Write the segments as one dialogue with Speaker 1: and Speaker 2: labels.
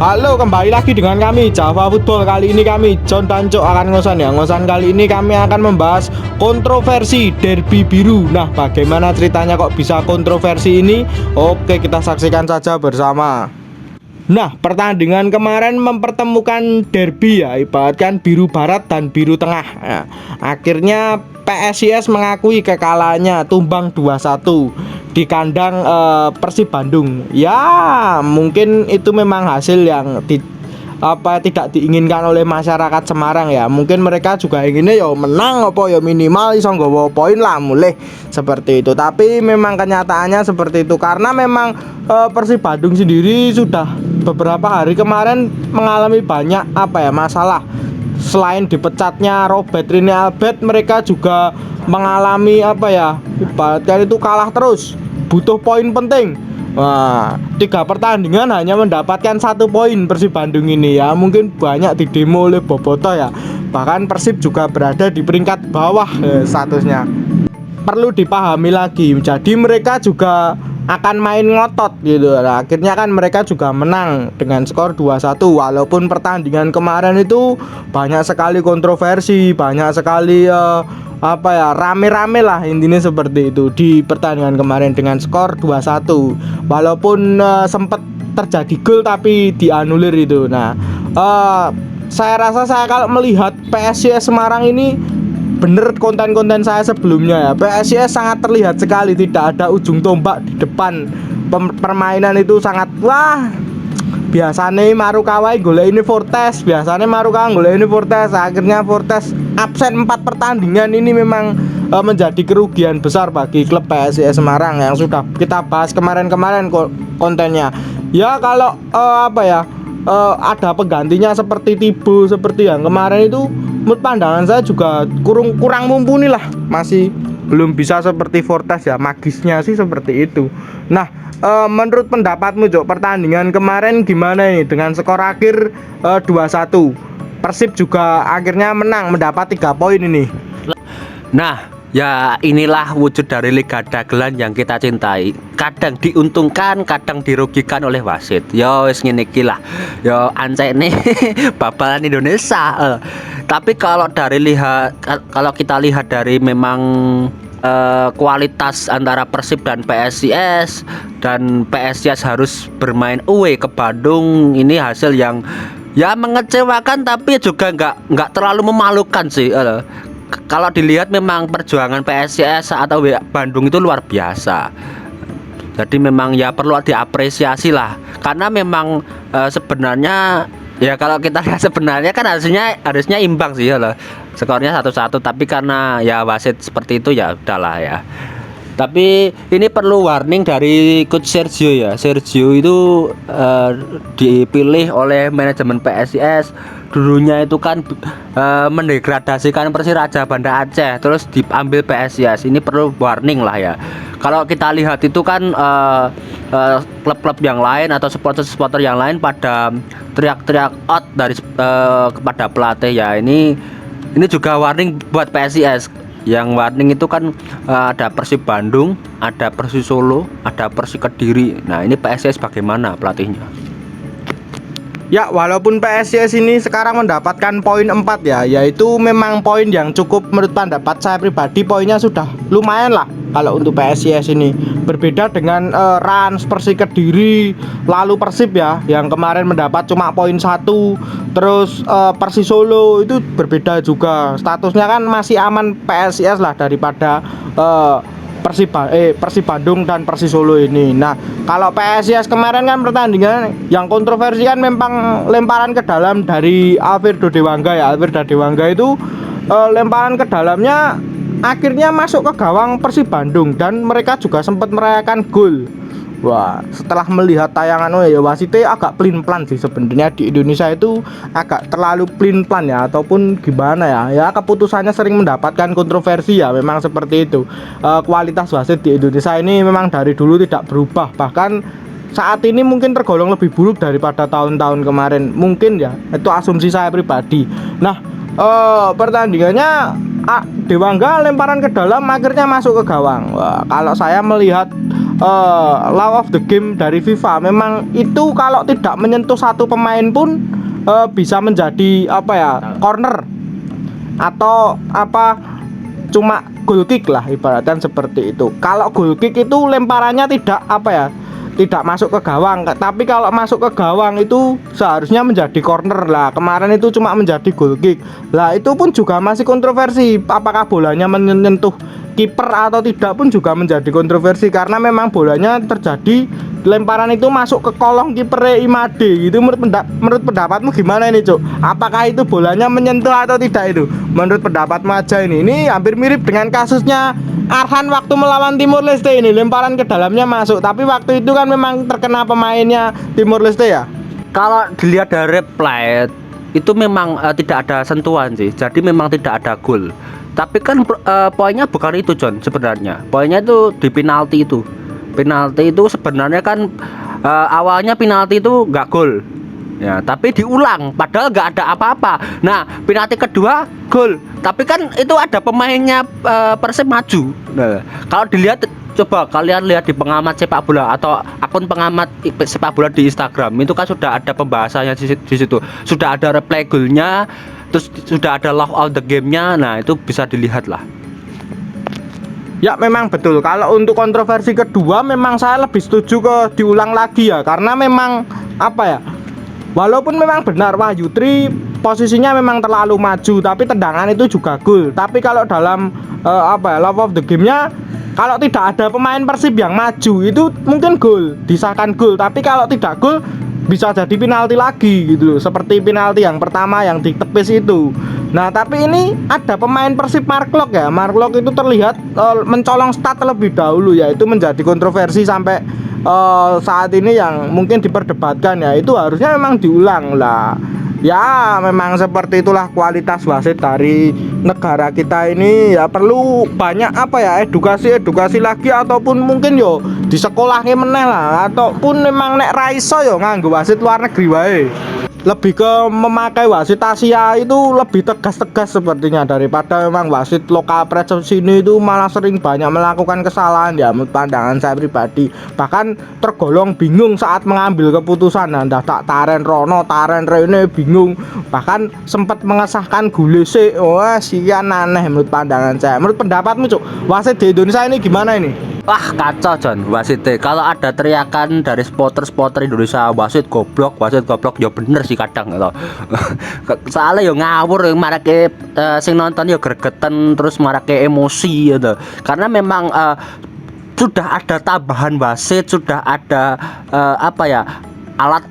Speaker 1: Halo, kembali lagi dengan kami Java Football. Kali ini kami John dan Cok akan ngosan ya. Ngosan kali ini kami akan membahas kontroversi derby biru. Nah, bagaimana ceritanya kok bisa kontroversi ini? Oke, kita saksikan saja bersama. Nah, pertandingan kemarin mempertemukan derby ya, ibaratkan biru barat dan biru tengah. Nah, akhirnya PSIS mengakui kekalahannya, tumbang 2-1 di kandang Persib Bandung. Ya, mungkin itu memang hasil yang tidak diinginkan oleh masyarakat Semarang ya. Mungkin mereka juga inginnya ya menang apa ya minimal iso nggawa poin lah mulai seperti itu. Tapi memang kenyataannya seperti itu karena memang Persib Bandung sendiri sudah beberapa hari kemarin mengalami banyak masalah. Selain dipecatnya Robert Rini Albert, mereka juga mengalami ibaratkan itu kalah terus, butuh poin penting. Wah, 3 pertandingan hanya mendapatkan 1 poin Persib Bandung ini ya. Mungkin banyak didemo oleh Bobotoh ya. Bahkan Persib juga berada di peringkat bawah statusnya. Perlu dipahami lagi. Jadi mereka juga akan main ngotot gitu. Nah, akhirnya kan mereka juga menang dengan skor 2-1 walaupun pertandingan kemarin itu banyak sekali kontroversi, banyak sekali rame-rame lah intinya seperti itu di pertandingan kemarin dengan skor 2-1 walaupun sempat terjadi gol tapi dianulir itu. Nah, saya rasa saya kalau melihat PSIS Semarang ini bener konten-konten saya sebelumnya ya, PSIS sangat terlihat sekali tidak ada ujung tombak di depan. Permainan itu sangat biasanya Marukawai golek ini Fortes, biasanya Marukawai golek ini Fortes, akhirnya Fortes absen 4 pertandingan. Ini memang menjadi kerugian besar bagi klub PSIS Semarang yang sudah kita bahas kemarin-kemarin kontennya. Ya kalau ada penggantinya seperti Tibo seperti yang kemarin itu, menurut pandangan saya juga kurang mumpuni lah, masih belum bisa seperti Fortes ya, magisnya sih seperti itu. Nah, menurut pendapatmu Jok, pertandingan kemarin gimana nih dengan skor akhir 2-1? Persib juga akhirnya menang mendapat 3 poin ini.
Speaker 2: Nah, ya inilah wujud dari Liga Dagelan yang kita cintai. Kadang diuntungkan, kadang dirugikan oleh wasit. Yo wis ngene iki lah. Yo ancene babalan Indonesia. Tapi kalau kita lihat dari memang kualitas antara Persib dan PSIS, dan PSIS harus bermain away ke Bandung, ini hasil yang ya mengecewakan tapi juga nggak terlalu memalukan sih. Kalau dilihat memang perjuangan PSIS atau Bandung itu luar biasa. Jadi memang ya perlu diapresiasi lah. Karena memang sebenarnya ya kalau kita lihat sebenarnya kan harusnya imbang sih ya loh. Skornya 1-1, tapi karena ya wasit seperti itu ya udahlah ya. Tapi ini perlu warning dari coach Sergio ya. Sergio itu dipilih oleh manajemen PSIS. Dulunya itu kan mendegradasikan Persiraja Banda Aceh, terus diambil PSIS. Ini perlu warning lah ya. Kalau kita lihat itu kan klub-klub yang lain atau supporter yang lain pada teriak-teriak out dari kepada pelatih ya. Ini juga warning buat PSIS. Yang warning itu kan ada Persib Bandung, ada Persis Solo, ada Persik Kediri. Nah, ini PSIS bagaimana pelatihnya?
Speaker 1: Ya, walaupun PSIS ini sekarang mendapatkan poin 4 ya, yaitu memang poin yang cukup menurut pendapat saya pribadi, poinnya sudah lumayan lah kalau untuk PSIS ini. Berbeda dengan Rans, Persik Kediri, lalu Persib ya, yang kemarin mendapat cuma poin 1. Terus Persis Solo itu berbeda juga. Statusnya kan masih aman PSIS lah daripada Persib Bandung dan Persis Solo ini. Nah, kalau PSIS kemarin kan pertandingan yang kontroversi kan memang lemparan ke dalam dari Alfredo Dewangga ya. Alfredo Dewangga itu lemparan ke dalamnya akhirnya masuk ke gawang Persib Bandung dan mereka juga sempat merayakan gol. Wah, setelah melihat tayangan ya wasitnya agak pelin-pelan sih sebenarnya. Di Indonesia itu agak terlalu pelin-pelan ya, ataupun gimana ya. Ya keputusannya sering mendapatkan kontroversi ya, memang seperti itu. Kualitas wasit di Indonesia ini memang dari dulu tidak berubah. Bahkan saat ini mungkin tergolong lebih buruk daripada tahun-tahun kemarin. Mungkin ya, itu asumsi saya pribadi. Nah, pertandingannya Dewangga lemparan ke dalam akhirnya masuk ke gawang. Wah, kalau saya melihat law of the game dari FIFA, memang itu kalau tidak menyentuh satu pemain pun bisa menjadi apa ya, corner atau apa, cuma goal kick lah ibaratnya seperti itu. Kalau goal kick itu lemparannya tidak apa ya, tidak masuk ke gawang, tapi kalau masuk ke gawang itu seharusnya menjadi corner lah. Kemarin itu cuma menjadi goal kick lah, itu pun juga masih kontroversi. Apakah bolanya menyentuh kiper atau tidak pun juga menjadi kontroversi, karena memang bolanya terjadi lemparan itu masuk ke kolong kiper Imade gitu. Menurut pendapatmu gimana ini, Cuk? Apakah itu bolanya menyentuh atau tidak itu? Menurut pendapatmu aja ini hampir mirip dengan kasusnya Arhan waktu melawan Timor Leste ini, lemparan ke dalamnya masuk, tapi waktu itu kan memang terkena pemainnya Timor Leste ya.
Speaker 2: Kalau dilihat dari replay itu memang tidak ada sentuhan sih, jadi memang tidak ada gol. Tapi kan poinnya bukan itu, John. Sebenarnya poinnya itu di penalti itu. Penalti itu sebenarnya kan awalnya penalti itu nggak gol ya, tapi diulang padahal nggak ada apa-apa. Nah, penalti kedua gol, tapi kan itu ada pemainnya Persib maju. Nah, kalau dilihat, coba kalian lihat di pengamat sepak bola atau akun pengamat sepak bola di Instagram, itu kan sudah ada pembahasannya di situ, sudah ada replay golnya, terus sudah ada law of the game-nya. Nah, itu bisa dilihat lah.
Speaker 1: Ya memang betul. Kalau untuk kontroversi kedua, memang saya lebih setuju ke diulang lagi ya, karena memang apa ya, walaupun memang benar Wahyu Tri posisinya memang terlalu maju, tapi tendangan itu juga gol. Tapi kalau dalam apa ya, love of the game-nya, kalau tidak ada pemain Persib yang maju itu mungkin gol, disahkan gol. Tapi kalau tidak gol bisa jadi penalti lagi gitu loh, seperti penalti yang pertama yang ditepis itu. Nah, tapi ini ada pemain Persib Mark Lok ya. Mark Lok itu terlihat mencolong start terlebih dahulu ya. Itu menjadi kontroversi sampai saat ini yang mungkin diperdebatkan ya. Itu harusnya memang diulang lah. Ya, memang seperti itulah kualitas wasit dari negara kita ini ya. Perlu banyak apa ya, edukasi lagi, ataupun mungkin yo di sekolahnya meneh lah, ataupun memang nek raiso yo nganggo wasit luar negeri wae. Lebih ke memakai wasit Asia itu lebih tegas-tegas sepertinya, daripada memang wasit lokal Persib sini itu malah sering banyak melakukan kesalahan ya, menurut pandangan saya pribadi. Bahkan tergolong bingung saat mengambil keputusan. Nah, tak taren rono, taren rene, bingung. Bahkan sempat mengesahkan gulese. Wah, sian aneh menurut pandangan saya. Menurut pendapatmu, Cuk, wasit di Indonesia ini gimana ini?
Speaker 2: Wah, kacau, John, wasitnya. Kalau ada teriakan dari supporter Indonesia, wasit goblok, ya bener sih kadang gitu. Soalnya ya ngawur, yang marake sing nonton ya gregeten, terus marake emosi gitu. Karena memang sudah ada tambahan wasit, sudah ada apa ya, alat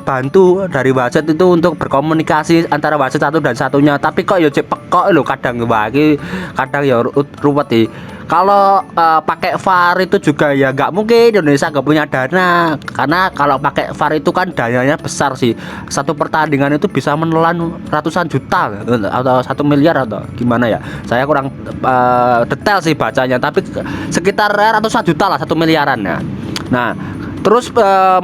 Speaker 2: bantu dari wasit itu untuk berkomunikasi antara wasit satu dan satunya. Tapi kok ya cek pekok lho kadang, bagi kadang ya ruwet sih. Kalau pakai VAR itu juga ya nggak mungkin, Indonesia nggak punya dana, karena kalau pakai VAR itu kan dananya besar sih. Satu pertandingan itu bisa menelan ratusan juta atau 1 miliar atau gimana ya, saya kurang detail sih bacanya, tapi sekitar ratusan juta lah, 1 miliaran ya. Nah, terus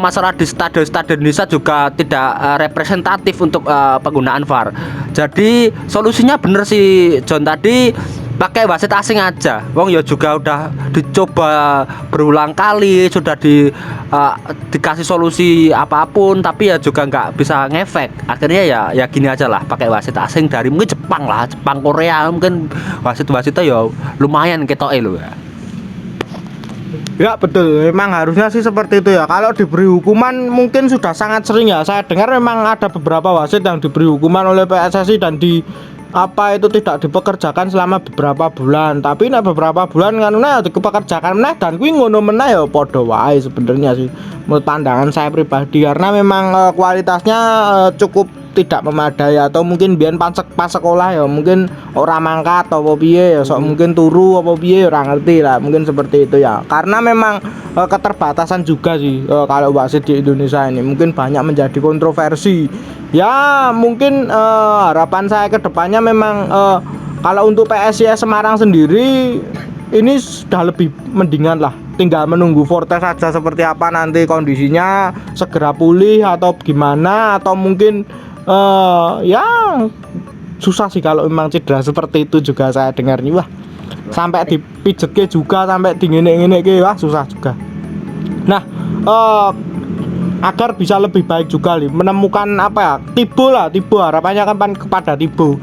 Speaker 2: masalah di stadion Indonesia juga tidak representatif untuk penggunaan VAR. Jadi solusinya bener sih, John, tadi pakai wasit asing aja. Wong ya juga udah dicoba berulang kali, sudah dikasih solusi apapun, tapi ya juga nggak bisa ngefek. Akhirnya ya gini aja lah, pakai wasit asing dari mungkin Jepang lah, Jepang, Korea, mungkin wasit-wasitnya ya lumayan ketoke lho ya.
Speaker 1: Ya betul, memang harusnya sih seperti itu ya. Kalau diberi hukuman mungkin sudah sangat sering ya. Saya dengar memang ada beberapa wasit yang diberi hukuman oleh PSSI dan apa itu tidak dipekerjakan selama beberapa bulan. Tapi nek beberapa bulan kan dipekerjakan meneh, dan kuwi ngono meneh ya padha wae sebenarnya sih, menurut pandangan saya pribadi. Karena memang kualitasnya cukup tidak memadai, atau mungkin biyen pas sekolah ya mungkin ora mangkat atau apa piye ya, sok mungkin turu apa piye ora ngerti lah, mungkin seperti itu ya. Karena memang keterbatasan juga sih kalau wasit di Indonesia ini mungkin banyak menjadi kontroversi. Ya mungkin harapan saya ke depannya memang kalau untuk PSIS Semarang sendiri ini sudah lebih mendingan lah, tinggal menunggu Fortes saja seperti apa nanti kondisinya, segera pulih atau gimana, atau mungkin ya susah sih kalau memang cedera seperti itu juga saya dengar nih. Wah, sampai dipijetke juga, sampai dingene-ngene wah susah juga. Nah, agar bisa lebih baik juga nih menemukan apa ya, Tibo harapannya kan kepada Tibo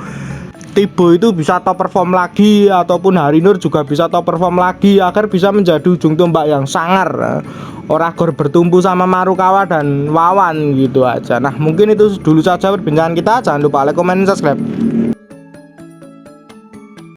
Speaker 1: itu bisa top perform lagi, ataupun Hari Nur juga bisa top perform lagi agar bisa menjadi ujung tombak yang sangar, ora gor bertumpu sama Marukawa dan Wawan gitu aja. Nah mungkin itu dulu saja perbincangan kita, jangan lupa like, comment, subscribe.